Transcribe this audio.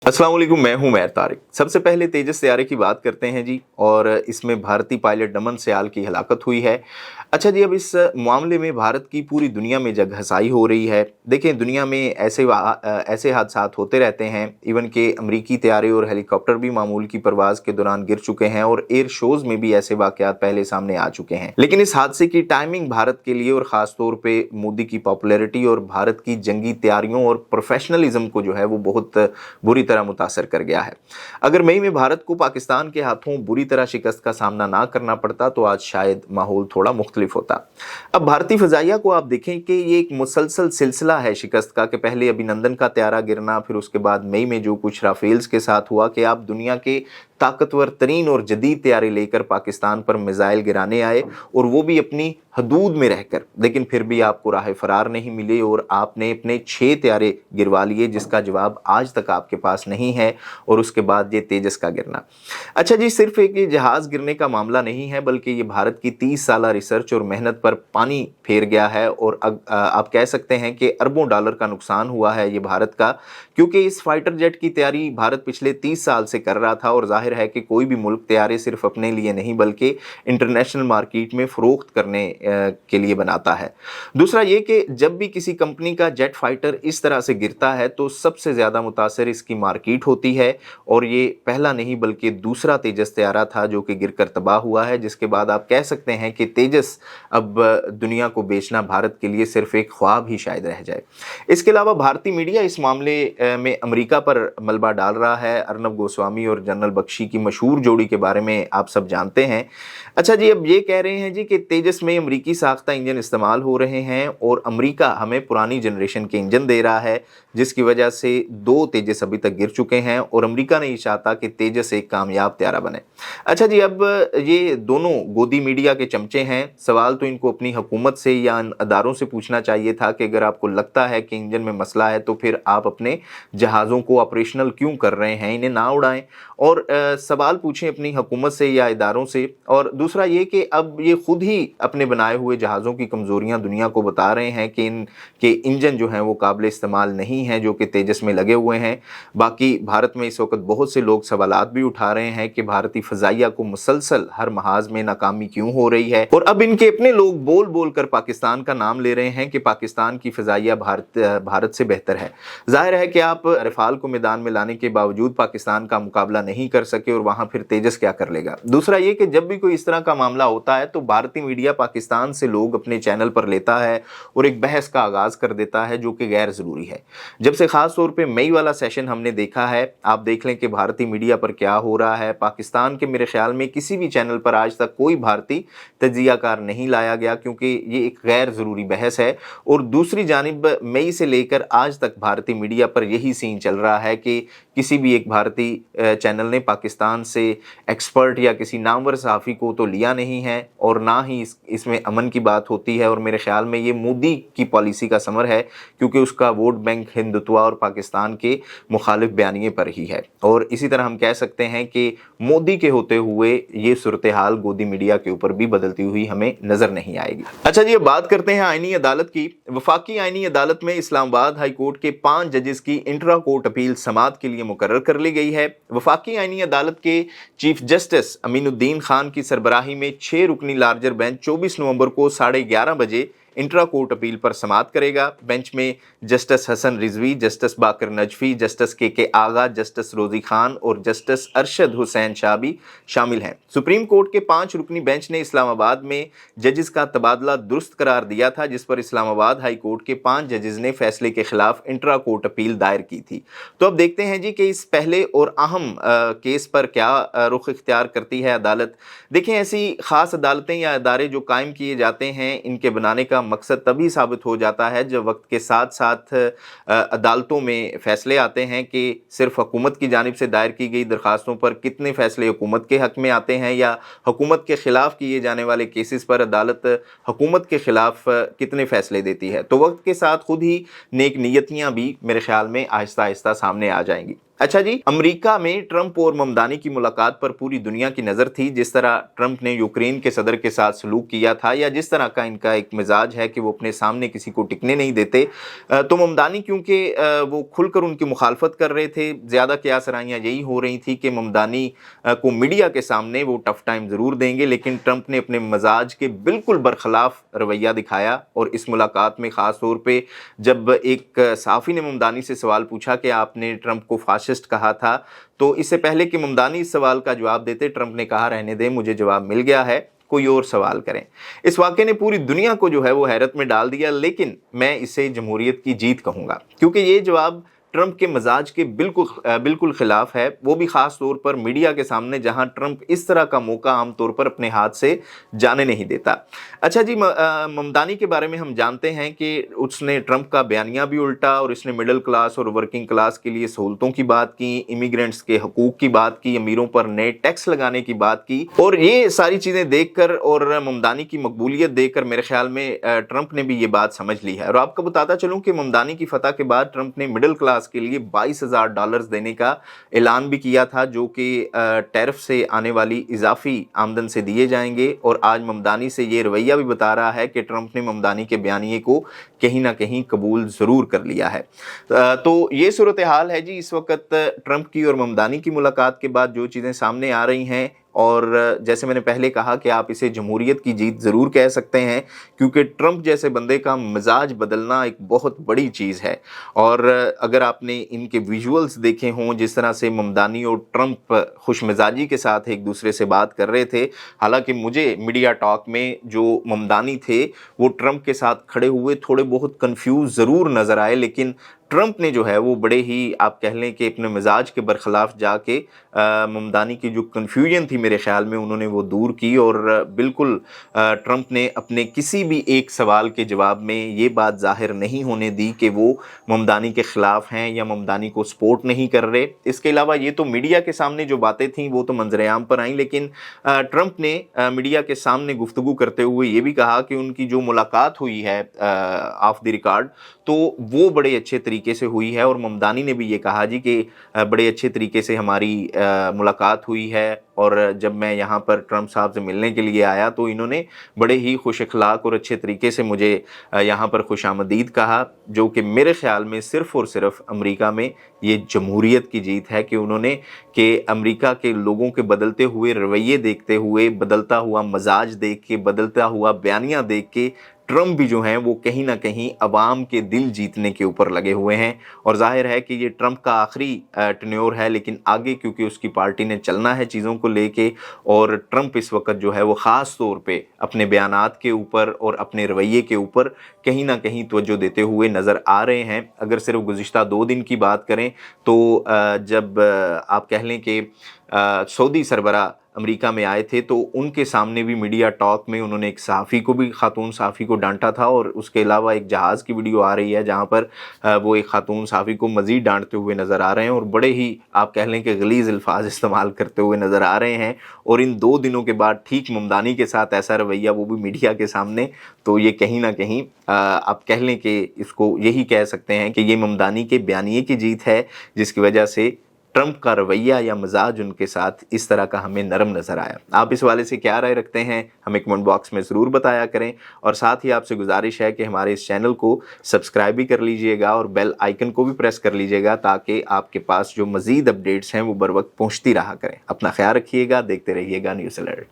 अस्सलाम वालेकुम, मैं हूं मैर तारिक। सबसे पहले तेजस तैयारे की बात करते हैं जी। और इसमें भारतीय पायलट नमन सयाल की हलाकत हुई है। अच्छा जी, अब इस मामले में भारत की पूरी दुनिया में जगहसाई हो रही है। देखें, दुनिया में ऐसे हादसात होते रहते हैं। इवन के अमरीकी तैयारे और हेलीकॉप्टर भी मामूल की परवाज के दौरान गिर चुके हैं और एयर शोज में भी ऐसे वाकयात पहले सामने आ चुके हैं। लेकिन इस हादसे की टाइमिंग भारत के लिए और खास तौर पे मोदी की पॉपुलैरिटी और भारत की जंगी तैयारियों और प्रोफेशनलिज्म को जो है वो बहुत बुरी तरह मुतासर कर गया है। अगर मई में भारत को पाकिस्तान के हाथों बुरी तरह शिकस्त का सामना ना करना पड़ता तो आज शायद माहौल थोड़ा मुख्तलिफ होता। अब भारतीय फजाइया को आप देखें कि ये एक मुसलसल सिलसिला है शिकस्त का, कि पहले अभिनंदन का त्यारा गिरना, फिर उसके बाद मई में जो कुछ राफेल्स के साथ हुआ कि आप दुनिया के ताकतवर तरीन और जदीद तैयारे लेकर पाकिस्तान पर मिसाइल गिराने आए और वो भी अपनी हदूद में रहकर, लेकिन फिर भी आपको राह फरार नहीं मिले और आपने अपने 6 तैयारे गिरवा लिए जिसका जवाब आज तक आपके पास नहीं है। और उसके बाद ये तेजस का गिरना। अच्छा जी, सिर्फ एक ये जहाज गिरने का मामला नहीं है, बल्कि ये भारत की 30 साला रिसर्च और मेहनत पर पानी फेर गया है। और आप कह सकते हैं कि अरबों डॉलर का नुकसान हुआ है ये भारत का, क्योंकि इस फाइटर जेट की तैयारी भारत पिछले 30 साल से कर रहा था। और जाहिर है कि कोई भी मुल्क तैयारे सिर्फ अपने लिए नहीं बल्कि इंटरनेशनल मार्केट में फरोख्त करने के लिए बनाता है। दूसरा ये कि जब भी किसी कंपनी का जेट फाइटर इस तरह से गिरता है तो सबसे ज़्यादा मुतासर इसकी मार्केट होती है। और ये पहला नहीं बल्कि दूसरा तेजस तैयारा था जो कि गिरकर तबाह हुआ है, जिसके बाद आप कह सकते हैं कि तेजस अब दुनिया को बेचना भारत के लिए सिर्फ एक ख्वाब ही शायद रह जाए। इसके अलावा भारतीय मीडिया इस मामले में अमेरिका पर मलबा डाल रहा है। अर्नब गोस्वामी और जनरल बख्शी की मशहूर जोड़ी के बारे में आप सब जानते हैं। अच्छा जी, अब ये कह रहे हैं जी कि तेजस में अमरीकी साख्ता इंजन इस्तेमाल हो रहे हैं और अमेरिका हमें पुरानी जनरेशन के इंजन दे रहा है, जिसकी वजह से 2 तेजस अभी तक गिर चुके हैं और अमेरिका नहीं चाहता कि तेजस एक कामयाब तैयारा बने। अच्छा जी, अब ये दोनों गोदी मीडिया के चमचे हैं। सवाल तो इनको अपनी हुकूमत से या अदारों से पूछना चाहिए था कि अगर आपको लगता है कि इंजन में मसला है तो फिर आप अपने जहाज़ों को ऑपरेशनल क्यों कर रहे हैं, इन्हें ना उड़ाएं। और सवाल पूछें अपनी हुकूमत से या इदारों से। और दूसरा ये कि अब ये खुद ही अपने बनाए हुए जहाज़ों की कमज़ोरियां दुनिया को बता रहे हैं कि इनके इंजन जो हैं वो काबिल इस्तेमाल नहीं हैं जो कि तेजस में लगे हुए हैं। बाकी भारत में इस वक्त बहुत से लोग सवालात भी उठा रहे हैं कि भारतीय फ़ज़ाइया को मुसलसल हर महाज में नाकामी क्यों हो रही है। और अब इनके अपने लोग बोल बोल कर पाकिस्तान का नाम ले रहे हैं कि पाकिस्तान की फ़ज़ाइया भारत से बेहतर है। जाहिर है कि आप रफ़ाल को मैदान में लाने के बावजूद पाकिस्तान का मुकाबला नहीं कर सके और वहाँ फिर तेजस क्या कर लेगा। दूसरा ये कि जब भी कोई इस तरह का मामला होता है तो भारतीय मीडिया पाकिस्तान से लोग अपने चैनल पर लेता है और एक बहस का आगाज़ कर देता है जो कि गैर ज़रूरी है। जब से ख़ास तौर पे मई वाला सेशन हमने देखा है, आप देख लें कि भारतीय मीडिया पर क्या हो रहा है। पाकिस्तान के मेरे ख्याल में किसी भी चैनल पर आज तक कोई भारतीय तज्ज़ियाकार नहीं लाया गया, क्योंकि ये एक गैर ज़रूरी बहस है। और दूसरी जानिब मई से लेकर आज तक भारतीय मीडिया पर यही सीन चल रहा है कि किसी भी एक भारतीय चैनल ने पाकिस्तान से एक्सपर्ट या किसी नामवर सहाफ़ी को तो लिया नहीं है और ना ही इसमें अमन की बात होती है। और मेरे ख्याल में ये मोदी की पॉलिसी का समर है, क्योंकि उसका वोट बैंक हिंदुत्व और पाकिस्तान के मुखालिफ बयानिए पर ही है। और इसी तरह हम कह सकते हैं कि मोदी के होते हुए ये सूरत हाल गोदी मीडिया के ऊपर भी बदलती हुई हमें नज़र नहीं आएगी। अच्छा जी, अब बात करते हैं आईनी अदालत की। वफाकी आईनी अदालत में इस्लामाबाद हाई कोर्ट के 5 जजेस की इंट्रा कोर्ट अपील समाअत के लिए मुकर्रर कर ली गई है। वफाकी आईनी अदालत के चीफ जस्टिस अमीनुद्दीन खान की सरबराही में 6 रुकनी लार्जर बेंच 24 नवंबर को 11:30 बजे इंट्रा कोर्ट अपील पर समाअत करेगा। बेंच में जस्टिस हसन रिजवी, जस्टिस बाकर नजफी, जस्टिस के आगा, जस्टिस रोजी खान और जस्टिस अरशद हुसैन शाह भी शामिल हैं। सुप्रीम कोर्ट के 5 रुकनी बेंच ने इस्लामाबाद में जजेस का तबादला दुरुस्त करार दिया था, जिस पर इस्लामाबाद हाई कोर्ट के 5 जजेस ने फैसले के खिलाफ इंट्रा कोर्ट अपील दायर की थी। तो अब देखते हैं जी कि इस पहले और अहम केस पर क्या रुख इख्तियार करती है अदालत। देखें, ऐसी ख़ास अदालतें या अदारे जो कायम किए जाते हैं, इनके बनाने का मकसद तभी साबित हो जाता है जब वक्त के साथ साथ अदालतों में फ़ैसले आते हैं कि सिर्फ हुकूमत की जानिब से दायर की गई दरख्वास्तों पर कितने फ़ैसले हुकूमत के हक़ में आते हैं, या हुकूमत के ख़िलाफ़ किए जाने वाले केसेस पर अदालत हुकूमत के ख़िलाफ़ कितने फ़ैसले देती है। तो वक्त के साथ खुद ही नेक नीयतियाँ भी मेरे ख़्याल में आहिस्ता आहिस्ता सामने आ जाएंगी। अच्छा जी, अमेरिका में ट्रंप और ममदानी की मुलाकात पर पूरी दुनिया की नज़र थी। जिस तरह ट्रंप ने यूक्रेन के सदर के साथ सलूक किया था, या जिस तरह का इनका एक मिजाज है कि वो अपने सामने किसी को टिकने नहीं देते, तो ममदानी क्योंकि वो खुलकर उनकी मुखालफत कर रहे थे, ज़्यादा क़यास-आराइयाँ यही हो रही थी कि ममदानी को मीडिया के सामने वो टफ टाइम ज़रूर देंगे, लेकिन ट्रंप ने अपने मिजाज के बिल्कुल बरखिलाफ रवैया दिखाया। और इस मुलाकात में ख़ास तौर पर जब एक सहाफ़ी ने ममदानी से सवाल पूछा कि आपने ट्रंप को फाशिस्ट कहा था, तो इससे पहले कि ममदानी इस सवाल का जवाब देते, ट्रंप ने कहा रहने दें, मुझे जवाब मिल गया है, कोई और सवाल करें। इस वाक़े ने पूरी दुनिया को जो है वो हैरत में डाल दिया, लेकिन मैं इसे जमहूरियत की जीत कहूँगा, क्योंकि ये जवाब ट्रंप के मिजाज के बिल्कुल खिलाफ है, वो भी ख़ास तौर पर मीडिया के सामने, जहां ट्रंप इस तरह का मौका आमतौर पर अपने हाथ से जाने नहीं देता। अच्छा जी, ममदानी के बारे में हम जानते हैं कि उसने ट्रंप का बयानिया भी उल्टा, और इसने मिडिल क्लास और वर्किंग क्लास के लिए सहूलतों की बात की, इमिग्रेंट्स के हकूक़ की बात की, अमीरों पर नए टैक्स लगाने की बात की। और ये सारी चीज़ें देखकर और ममदानी की मकबूलियत देखकर मेरे ख्याल में ट्रंप ने भी ये बात समझ ली है। और आपको बताता चलूँ कि ममदानी की फतह के बाद ट्रंप ने मिडिल क्लास के लिए $22,000 देने का ऐलान भी किया था, जो कि टैरिफ से आने वाली इजाफी आमदन से दिए जाएंगे। और आज ममदानी से ये रवैया भी बता रहा है कि ट्रंप ने ममदानी के बयानिए को कहीं ना कहीं कबूल ज़रूर कर लिया है। तो ये सूरत हाल है जी इस वक्त ट्रंप की और ममदानी की मुलाकात के बाद जो चीज़ें सामने आ रही हैं। और जैसे मैंने पहले कहा कि आप इसे जमहूरियत की जीत ज़रूर कह सकते हैं, क्योंकि ट्रंप जैसे बंदे का मिजाज बदलना एक बहुत बड़ी चीज़ है। और अगर आपने इनके विजुअल्स देखे हों, जिस तरह से ममदानी और ट्रंप खुश मिजाजी के साथ एक दूसरे से बात कर रहे थे, हालांकि मुझे मीडिया टॉक में जो ममदानी थे वो ट्रंप के साथ खड़े हुए थोड़े बहुत कंफ्यूज ज़रूर नज़र आए, लेकिन ट्रंप ने जो है वो बड़े ही, आप कह लें कि अपने मिजाज के बरखिलाफ जाके ममदानी की जो कन्फ्यूजन थी मेरे ख्याल में उन्होंने वो दूर की। और बिल्कुल ट्रंप ने अपने किसी भी एक सवाल के जवाब में ये बात जाहिर नहीं होने दी कि वो ममदानी के ख़िलाफ़ हैं या ममदानी को सपोर्ट नहीं कर रहे। इसके अलावा ये तो मीडिया के सामने जो बातें थीं वो तो मंजरेआम पर आईं, लेकिन ट्रंप ने मीडिया के सामने गुफ्तगू करते हुए ये भी कहा कि उनकी जो मुलाकात हुई है ऑफ द रिकॉर्ड, तो वो बड़े अच्छे तरीके से हुई है। और ममदानी ने भी ये कहा जी कि बड़े अच्छे तरीके से हमारी मुलाकात हुई है, और जब मैं यहाँ पर ट्रंप साहब से मिलने के लिए आया तो इन्होंने बड़े ही खुश अखलाक और अच्छे तरीके से मुझे यहाँ पर खुशामदीद कहा, जो कि मेरे ख़्याल में सिर्फ़ और सिर्फ अमेरिका में ये जमहूरियत की जीत है कि उन्होंने कि अमेरिका के लोगों के बदलते हुए रवैये देखते हुए, बदलता हुआ मजाज देख के, बदलता हुआ बयानिया देख के ट्रंप भी जो हैं वो कहीं ना कहीं अवाम के दिल जीतने के ऊपर लगे हुए हैं। और जाहिर है कि ये ट्रंप का आखिरी टेन्योर है, लेकिन आगे क्योंकि उसकी पार्टी ने चलना है चीज़ों को लेके, और ट्रंप इस वक्त जो है वो ख़ास तौर पे अपने बयानात के ऊपर और अपने रवैये के ऊपर कहीं ना कहीं तवज्जो देते हुए नज़र आ रहे हैं। अगर सिर्फ गुज़िश्ता 2 दिन की बात करें तो जब आप कह लें कि सऊदी सरबराह अमेरिका में आए थे तो उनके सामने भी मीडिया टॉक में उन्होंने एक सहाफ़ी को भी, खातून सहाफ़ी को डांटा था। और उसके अलावा एक जहाज़ की वीडियो आ रही है जहां पर वो एक खातून सहाफ़ी को मज़ीद डांटते हुए नज़र आ रहे हैं, और बड़े ही आप कह लें कि गलीज़ अल्फाज इस्तेमाल करते हुए नज़र आ रहे हैं। और इन 2 दिनों के बाद ठीक ममदानी के साथ ऐसा रवैया, वो भी मीडिया के सामने, तो ये कहीं ना कहीं आप कह लें कि इसको यही कह सकते हैं कि ये ममदानी के बयानिए की जीत है, जिसकी वजह से ट्रंप का रवैया या मिजाज उनके साथ इस तरह का हमें नरम नज़र आया। आप इस वाले से क्या राय रखते हैं हमें कमेंट बॉक्स में ज़रूर बताया करें। और साथ ही आपसे गुजारिश है कि हमारे इस चैनल को सब्सक्राइब भी कर लीजिएगा और बेल आइकन को भी प्रेस कर लीजिएगा, ताकि आपके पास जो मज़ीद अपडेट्स हैं वो बर वक्त पहुँचती रहा करें। अपना ख्याल रखिएगा, देखते रहिएगा न्यूज़ अलर्ट।